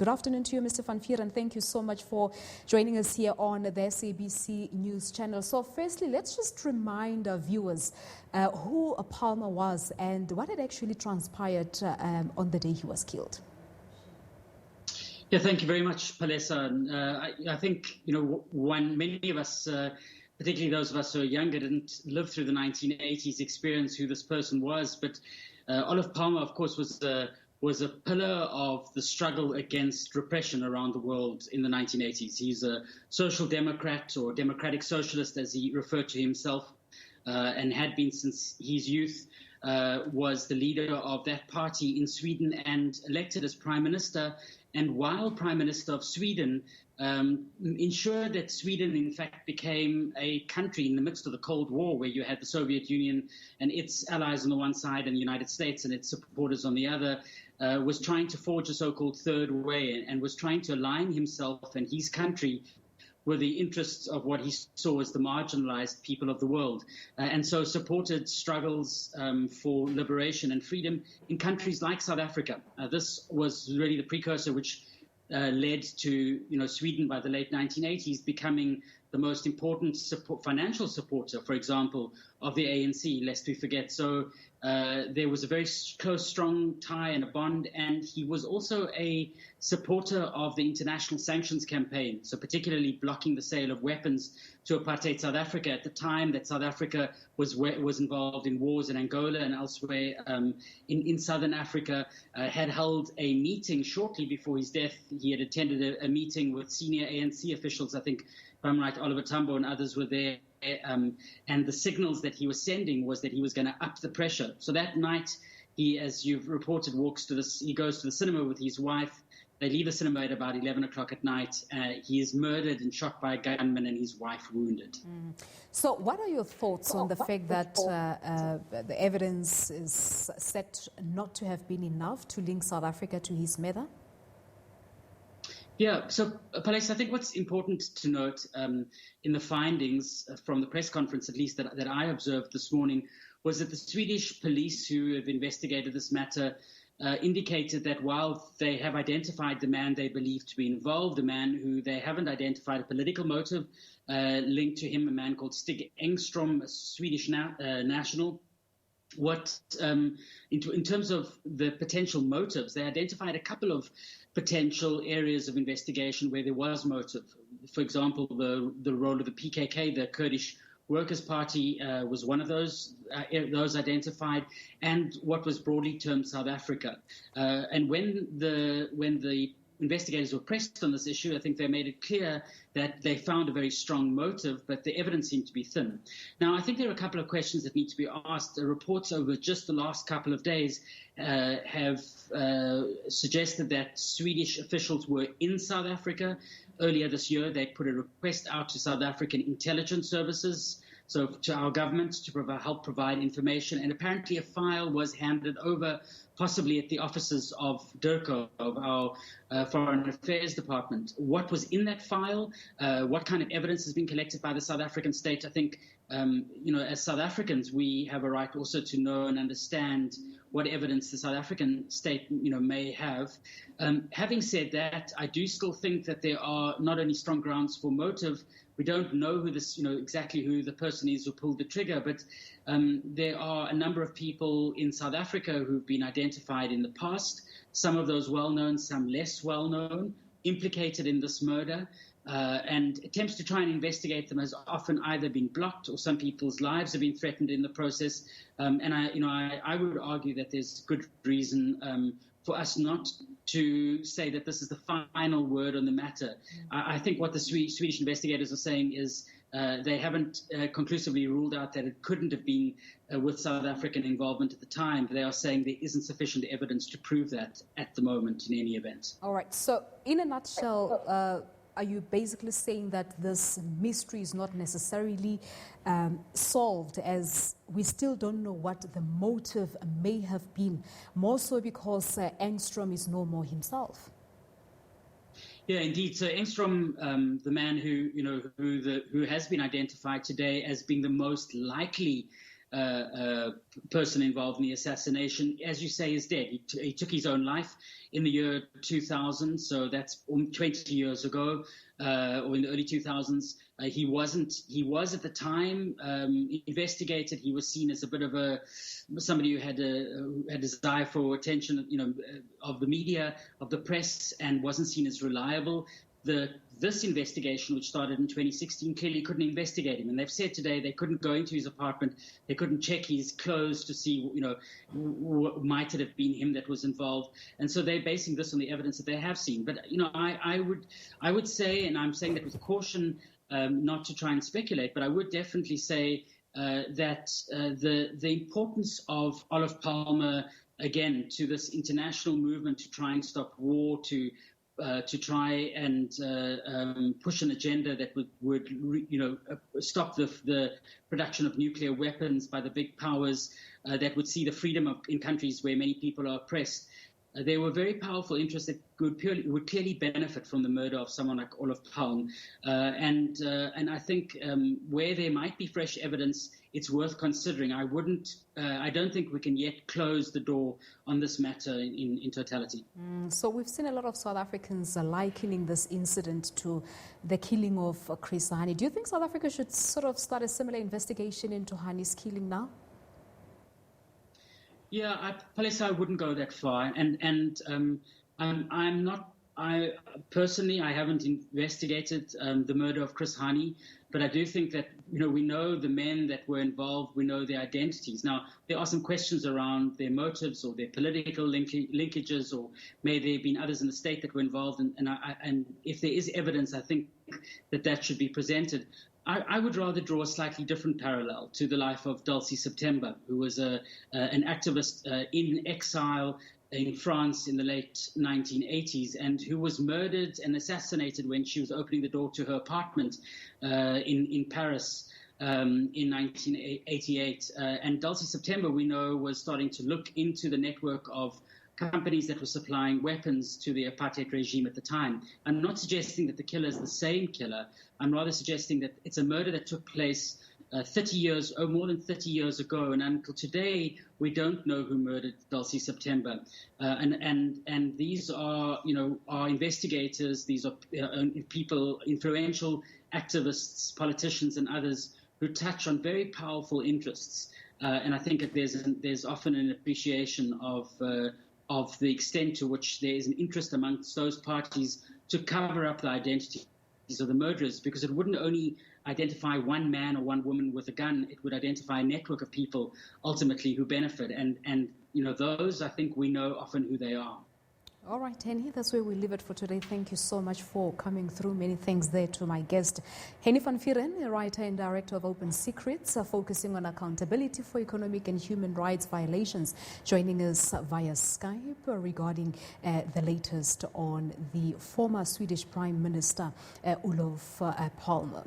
Good afternoon to you, Mr. van Vuuren. Thank you so much for joining us here on the SABC News channel. So firstly, let's just remind our viewers who Palme was and what had actually transpired on the day he was killed. Yeah, thank you very much, Palesa. I think, when many of us, particularly those of us who are younger, didn't live through the 1980s, experience who this person was. But Olof Palme, of course, was a pillar of the struggle against repression around the world in the 1980s. He's a social democrat, or democratic socialist, as he referred to himself, and had been since his youth. Was the leader of that party in Sweden and elected as Prime Minister. And while Prime Minister of Sweden, ensured that Sweden, in fact, became a country in the midst of the Cold War, where you had the Soviet Union and its allies on the one side and the United States and its supporters on the other, was trying to forge a so-called third way and was trying to align himself and his country with the interests of what he saw as the marginalized people of the world, and so supported struggles for liberation and freedom in countries like South Africa. This was really the precursor which led to Sweden by the late 1980s becoming the most important financial supporter, for example, of the ANC, lest we forget. So there was a very close, strong tie and a bond, and he was also a supporter of the international sanctions campaign, so particularly blocking the sale of weapons to Apartheid South Africa at the time that South Africa was involved in wars in Angola and elsewhere in Southern Africa, had held a meeting shortly before his death. He had attended a meeting with senior ANC officials, I think, if I'm right, Oliver Tambo and others were there. And the signals that he was sending was that he was going to up the pressure. So that night, he, as you've reported, he goes to the cinema with his wife. They leave the cinema at about 11 o'clock at night. He is murdered and shot by a gunman, and his wife wounded. So what are your thoughts on the fact that the evidence is said not to have been enough to link South Africa to his murder? Yeah, so, Palesa, I think what's important to note in the findings from the press conference, at least that I observed this morning, was that the Swedish police who have investigated this matter indicated that while they have identified the man they believe to be involved, a man who they haven't identified a political motive linked to him, a man called Stig Engstrom, a Swedish national. In terms of the potential motives, they identified a couple of potential areas of investigation where there was motive. For example, the role of the PKK, the Kurdish Workers' Party, was one of those identified, and what was broadly termed South Africa. And when the investigators were pressed on this issue, I think they made it clear that they found a very strong motive, but the evidence seemed to be thin. Now, I think there are a couple of questions that need to be asked. The reports over just the last couple of days have suggested that Swedish officials were in South Africa. Earlier this year, they put a request out to South African intelligence services, so to our government, to help provide information. And apparently a file was handed over, possibly at the offices of DIRCO, of our Foreign Affairs Department. What was in that file? What kind of evidence has been collected by the South African state? I think, as South Africans, we have a right also to know and understand what evidence the South African state, may have. Having said that, I do still think that there are not only strong grounds for motive. We don't know who this, exactly who the person is who pulled the trigger, but there are a number of people in South Africa who've been identified in the past, some of those well-known, some less well-known, implicated in this murder. And attempts to try and investigate them has often either been blocked or some people's lives have been threatened in the process. And I would argue that there's good reason for us not to say that this is the final word on the matter. I think what the Swedish investigators are saying is they haven't conclusively ruled out that it couldn't have been with South African involvement at the time. They are saying there isn't sufficient evidence to prove that at the moment in any event. All right. So in a nutshell, are you basically saying that this mystery is not necessarily solved, as we still don't know what the motive may have been, more so because Engstrom is no more himself? Yeah, indeed. So Engstrom, the man who has been identified today as being the most likely person involved in the assassination, as you say, is dead. He took his own life in the year 2000, so that's 20 years ago, or in the early 2000s. He was at the time investigated. He was seen as a bit of somebody who had a desire for attention, of the media, of the press, and wasn't seen as reliable. This investigation, which started in 2016, clearly couldn't investigate him. And they've said today they couldn't go into his apartment. They couldn't check his clothes to see, might it have been him that was involved. And so they're basing this on the evidence that they have seen. But, I would say, and I'm saying that with caution, not to try and speculate, but I would definitely say that the importance of Olof Palme, again, to this international movement to try and stop war, to try and push an agenda that would stop the production of nuclear weapons by the big powers, that would see the freedom in countries where many people are oppressed. There were very powerful interests that would clearly benefit from the murder of someone like Olof Palme. And I think where there might be fresh evidence, it's worth considering. I don't think we can yet close the door on this matter in totality. So we've seen a lot of South Africans likening this incident to the killing of Chris Hani. Do you think South Africa should sort of start a similar investigation into Hani's killing now? Yeah, I wouldn't go that far, and I'm not. I personally haven't investigated the murder of Chris Hani, but I do think that we know the men that were involved. We know their identities. Now there are some questions around their motives or their political linkages, or may there have been others in the state that were involved. And if there is evidence, I think that should be presented. I would rather draw a slightly different parallel to the life of Dulcie September, who was an activist in exile in France in the late 1980s, and who was murdered and assassinated when she was opening the door to her apartment in Paris in 1988. And Dulcie September, we know, was starting to look into the network of companies that were supplying weapons to the apartheid regime at the time. I'm not suggesting that the killer is the same killer. I'm rather suggesting that it's a murder that took place 30 years, or more than 30 years ago, and until today we don't know who murdered Dulcie September. And these are, are investigators. These are people, influential activists, politicians, and others who touch on very powerful interests. And I think that there's often an appreciation of the extent to which there is an interest amongst those parties to cover up the identities of the murderers, because it wouldn't only identify one man or one woman with a gun, it would identify a network of people ultimately who benefit. And those, I think we know often who they are. All right, Hennie, that's where we leave it for today. Thank you so much for coming through. Many thanks there to my guest, Hennie van Vuuren, a writer and director of Open Secrets, focusing on accountability for economic and human rights violations, joining us via Skype regarding the latest on the former Swedish Prime Minister, Olof Palme.